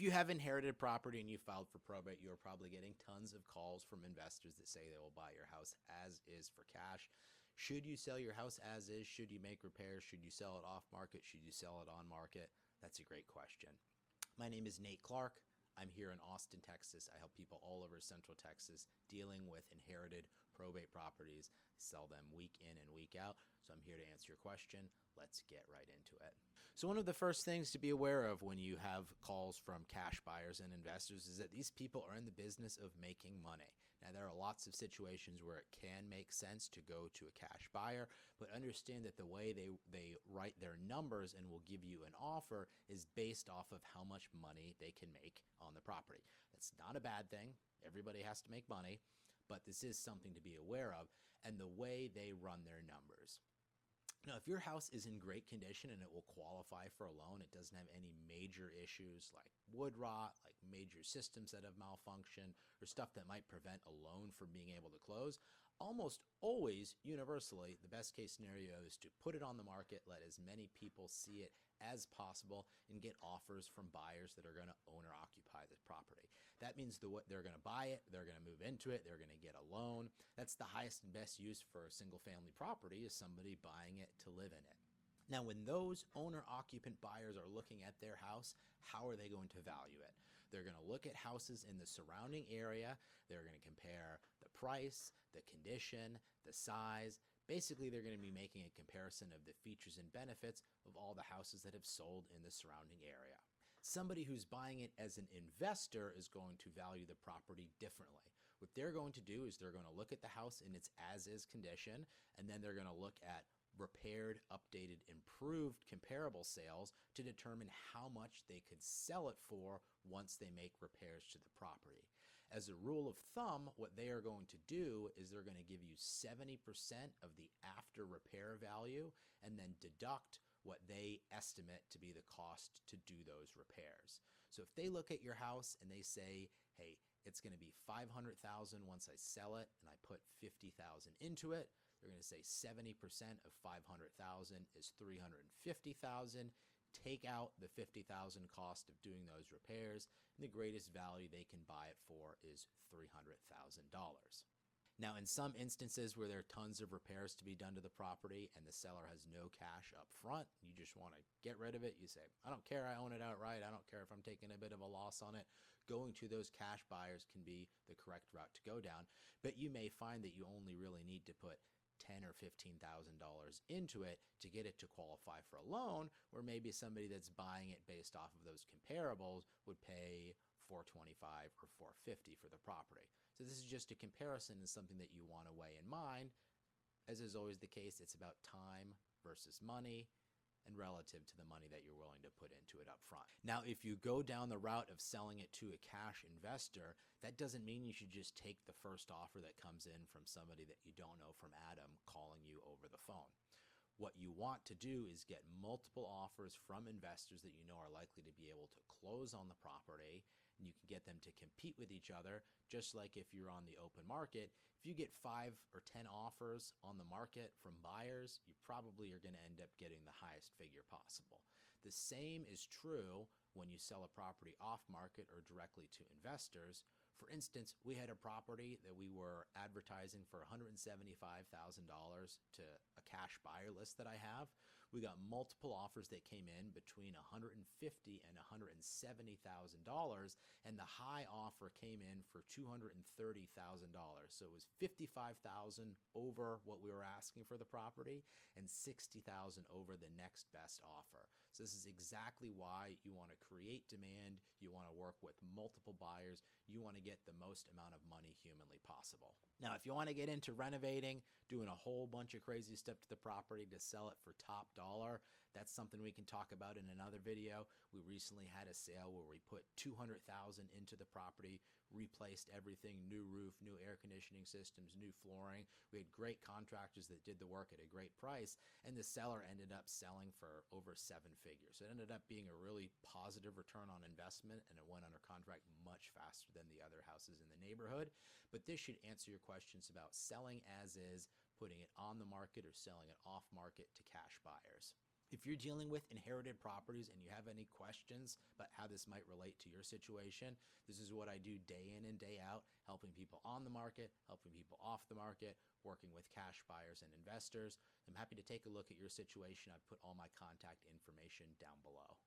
If you have inherited property and you filed for probate, you're probably getting tons of calls from investors that say they will buy your house as is for cash. Should you sell your house as is? Should you make repairs? Should you sell it off market? Should you sell it on market? That's a great question. My name is Nate Clark. I'm here in Austin, Texas. I help people all over Central Texas dealing with inherited probate properties, sell them week in and week out. So I'm here to answer your question. Let's get right into it. So one of the first things to be aware of when you have calls from cash buyers and investors is that these people are in the business of making money. Now, there are lots of situations where it can make sense to go to a cash buyer, but understand that the way they write their numbers and will give you an offer is based off of how much money they can make on the property. That's not a bad thing. Everybody has to make money, but this is something to be aware of, and the way they run their numbers. Now, if your house is in great condition and it will qualify for a loan, it doesn't have any major issues like wood rot, like major systems that have malfunctioned, or stuff that might prevent a loan from being able to close, almost always, universally, the best case scenario is to put it on the market, let as many people see it as possible, and get offers from buyers that are going to own or occupy the property. That means they're going to buy it, they're going to move into it, they're going to get a loan. That's the highest and best use for a single family property, is somebody buying it to live in it. Now, when those owner-occupant buyers are looking at their house, how are they going to value it? They're going to look at houses in the surrounding area. They're going to compare the price, the condition, the size. Basically, they're going to be making a comparison of the features and benefits of all the houses that have sold in the surrounding area. Somebody who's buying it as an investor is going to value the property differently. What they're going to do is they're going to look at the house in its as-is condition, and then they're going to look at repaired, updated, improved comparable sales to determine how much they could sell it for once they make repairs to the property. As a rule of thumb, what they are going to do is they're going to give you 70% of the after repair value and then deduct what they estimate to be the cost to do those repairs. So if they look at your house and they say, hey, it's going to be $500,000 once I sell it and I put $50,000 into it, they're going to say 70% of $500,000 is $350,000. Take out the $50,000 cost of doing those repairs, and the greatest value they can buy it for is $300,000. Now, in some instances where there are tons of repairs to be done to the property and the seller has no cash up front, you just want to get rid of it, you say, I don't care, I own it outright, I don't care if I'm taking a bit of a loss on it. Going to those cash buyers can be the correct route to go down, but you may find that you only really need to put $10,000 or $15,000 into it to get it to qualify for a loan, where maybe somebody that's buying it based off of those comparables would pay $425 or $450 for the property. So this is just a comparison and something that you want to weigh in mind. As is always the case, it's about time versus money, and relative to the money that you're willing to put into it up front. Now, if you go down the route of selling it to a cash investor, that doesn't mean you should just take the first offer that comes in from somebody that you don't know, from Adam calling you over the phone. What you want to do is get multiple offers from investors that you know are likely to be able to close on the property, and you can get them to compete with each other, just like if you're on the open market. If you get 5 or 10 offers on the market from buyers, you probably are going to end up getting the highest figure possible. The same is true when you sell a property off market or directly to investors. For instance, we had a property that we were advertising for $175,000 to a cash buyer list that I have. We got multiple offers that came in between $150,000 and $170,000, and the high offer came in for $230,000. So it was $55,000 over what we were asking for the property and $60,000 over the next best offer. So this is exactly why you want to create demand. You want to work with multiple buyers. You want to get the most amount of money humanly possible. Now, if you want to get into renovating, doing a whole bunch of crazy stuff to the property to sell it for top dollar, that's something we can talk about in another video. We recently had a sale where we put $200,000 into the property, replaced everything, new roof, new air conditioning systems, new flooring. We had great contractors that did the work at a great price, and the seller ended up selling for over 7 figures. It ended up being a really positive return on investment, and it went under contract much faster than the other houses in the neighborhood. But this should answer your questions about selling as is, putting it on the market, or selling it off market to cash buyers. If you're dealing with inherited properties and you have any questions about how this might relate to your situation, this is what I do day in and day out, helping people on the market, helping people off the market, working with cash buyers and investors. I'm happy to take a look at your situation. I've put all my contact information down below.